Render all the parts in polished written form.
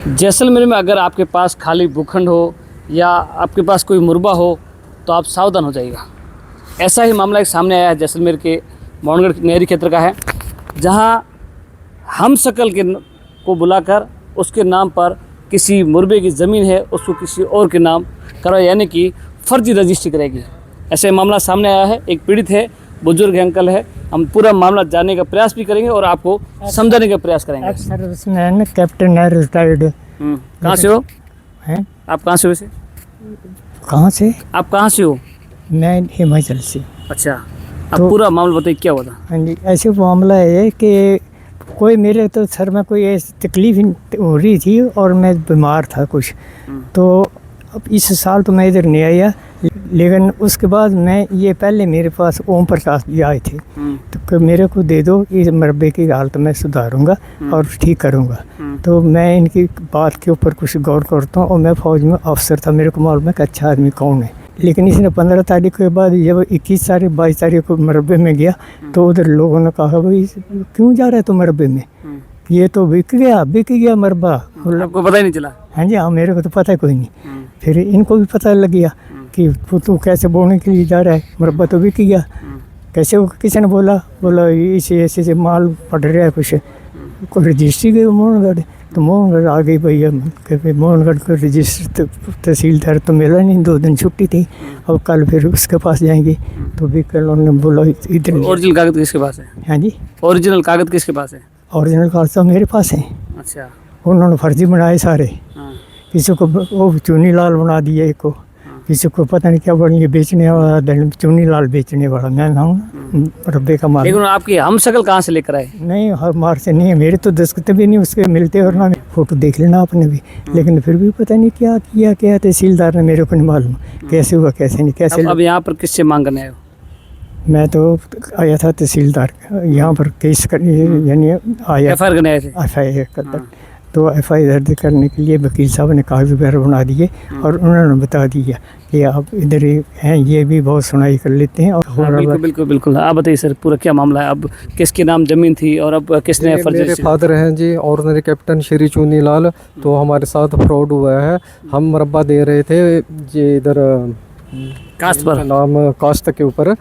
जैसलमेर में अगर आपके पास खाली भूखंड हो या आपके पास कोई मुरबा हो तो आप सावधान हो जाइएगा। ऐसा ही मामला एक सामने आया है जैसलमेर के मोहनगढ़ नहरी क्षेत्र का है, जहां हम शकल के को बुलाकर उसके नाम पर किसी मुरबे की ज़मीन है उसको किसी और के नाम करा, यानी कि फर्जी रजिस्ट्री करेगी। ऐसे मामला सामने आया है। एक पीड़ित है, बुजुर्ग अंकल है। हम पूरा मामला जानने का प्रयास भी करेंगे और आपको समझाने का प्रयास करेंगे। सर्विसमैन कैप्टन है, रिटायर्ड। कहाँ से हो? हैं? आप कहाँ से हो? वैसे कहाँ से? आप कहाँ से हो? मैं हिमाचल से। अच्छा, अब पूरा मामला बताइए, क्या हुआ था? हाँ जी, ऐसे मामला है कि कोई मेरे तो सर में कोई ऐसी तकलीफ हो रही थी और मैं बीमार था कुछ। तो अब इस साल तो मैं इधर नहीं आया, लेकिन उसके बाद मैं ये पहले मेरे पास ओम प्रकाश जी आए थे, तो मेरे को दे दो, इस मरबे की हालत मैं सुधारूंगा और ठीक करूंगा। तो मैं इनकी बात के ऊपर कुछ गौर करता हूँ और मैं फौज में अफसर था, मेरे को मालूम है कि अच्छा आदमी कौन है। लेकिन इसने 15 तारीख के बाद जब 21 तारीख 22 तारीख को मरबे में गया तो उधर लोगों ने कहा भाई क्यों जा रहा है तो मरबे में, ये तो बिक गया मरबा। आपको पता ही नहीं चला? हाँ जी, हाँ, मेरे को तो पता ही कोई नहीं। फिर इनको भी पता लग गया कि तू कैसे बोने के लिए जा रहा है, मरबा तो बिक गया। कैसे वो किसी ने बोला इसे ऐसे माल पड़ रहा है कुछ, कोई रजिस्ट्री गई मोहनगढ़, तो मोहनगढ़ आ गई भैया, मोहनगढ़ को रजिस्टर तहसीलदार तो मिला नहीं, 2 दिन छुट्टी थी। और कल फिर उसके पास जाएंगे तो भी कल उन्होंने बोला इधर। ओरिजिनल कागज किसके पास है? हाँ जी, ओरिजिनल कागज किसके पास है? ओरिजिनल कागज तो मेरे पास है। अच्छा, उन्होंने फर्जी बनाए सारे। हाँ। किसी को वो चुनी लाल बना दिया, एक को किसी को पता नहीं क्या बन गया, बेचने वाला चुनी लाल बेचने वाला मैं हूँ, रब्बे का माल। लेकिन आपकी हम शकल कहाँ से लेकर आए? नहीं, हर मार से नहीं है, मेरे तो दस्तखत भी नहीं उसके मिलते, और ना फोटो देख लेना आपने भी। लेकिन फिर भी पता नहीं क्या किया क्या तहसीलदार ने, मेरे को नहीं मालूम कैसे हुआ कैसे नहीं कैसे। अब यहाँ पर किससे मांग करने आए हो? मैं तो आया था तहसीलदार यहाँ पर केस करने, यानी आया FIR करने आए थे? FIR करता, तो FIR दर्ज करने के लिए वकील साहब ने कागज वगैरह बना दिए और उन्होंने बता दिया कि आप इधर हैं, ये भी बहुत सुनाई कर लेते हैं। और बिल्कुल। आप बताइए सर, पूरा क्या मामला है? अब किसके नाम जमीन थी और अब किसने मेरे फादर हैं जी, ऑर्डिनरी कैप्टन श्री चुनी लाल। तो हमारे साथ फ्रॉड हुआ है। हम मरबा दे रहे थे जी इधर कास्ट पर, नाम कास्ट के ऊपर।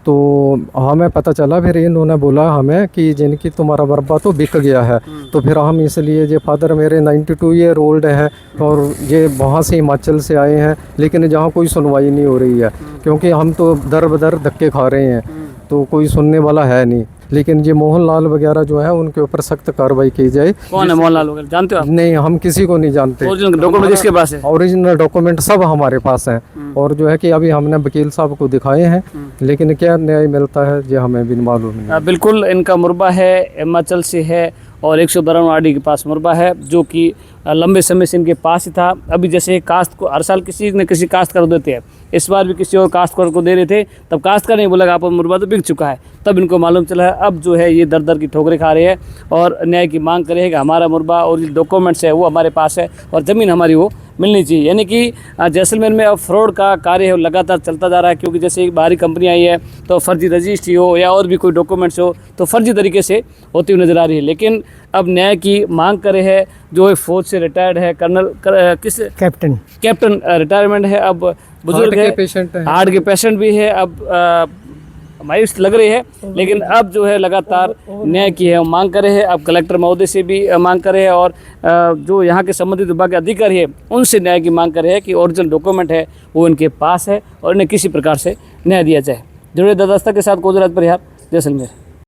तो हमें पता चला, फिर इन्होंने बोला हमें कि जिनकी तुम्हारा मरबा तो बिक गया है। तो फिर हम इसलिए, ये फादर मेरे 92 ईयर ओल्ड है और ये वहाँ से हिमाचल से आए हैं, लेकिन जहाँ कोई सुनवाई नहीं हो रही है, क्योंकि हम तो दर बदर धक्के खा रहे हैं, तो कोई सुनने वाला है नहीं। लेकिन ये मोहनलाल वगैरह जो है उनके ऊपर सख्त कार्रवाई की जाए। कौन है मोहनलाल वगैरह, जानते हो आप? नहीं, हम किसी को नहीं जानते। ओरिजिनल डॉक्यूमेंट किसके पास है? ओरिजिनल डॉक्यूमेंट सब हमारे पास हैं। और जो है कि अभी हमने वकील साहब को दिखाए हैं, लेकिन क्या न्याय मिलता है ये हमें भी मालूम नहीं। बिल्कुल, इनका मुरबा है, हिमाचल से है और 152 आरडी के पास मुरबा है, जो कि लंबे समय से इनके पास ही था। अभी जैसे काश्त को हर साल किसी न किसी काश्तकार को देते हैं, इस बार भी किसी और काश्तकार को दे रहे थे, तब काश्तकार ने बोला आप मुरबा तो बिक चुका है, तब इनको मालूम चला है। अब जो है ये दर दर की ठोकरें खा रहे हैं और न्याय की मांग कर रहे हैं कि हमारा मुरबा और जो डॉक्यूमेंट्स है वो हमारे पास है और ज़मीन हमारी वो मिलनी चाहिए। यानी कि जैसलमेर में अब फ्रॉड का कार्य है लगातार चलता जा रहा है, क्योंकि जैसे एक बाहरी कंपनी आई है तो फर्जी रजिस्ट्री हो या और भी कोई डॉक्यूमेंट्स हो तो फर्जी तरीके से होती हुई नज़र आ रही है। लेकिन अब न्याय की मांग करे है, जो एक फ़ौज से रिटायर्ड है, कैप्टन रिटायरमेंट है, अब बुजुर्ग है, हार्ट के पेशेंट भी है, अब मायूस लग रही है। लेकिन अब जो है लगातार न्याय की है मांग करे है। अब कलेक्टर महोदय से भी मांग करे है और जो यहाँ के संबंधित विभाग के अधिकारी है उनसे न्याय की मांग करे है कि ओरिजिनल डॉक्यूमेंट है वो इनके पास है और इन्हें किसी प्रकार से न्याय दिया जाए। जुड़े दादास्ता के साथ कोजराज परिहार, जैसलमेर।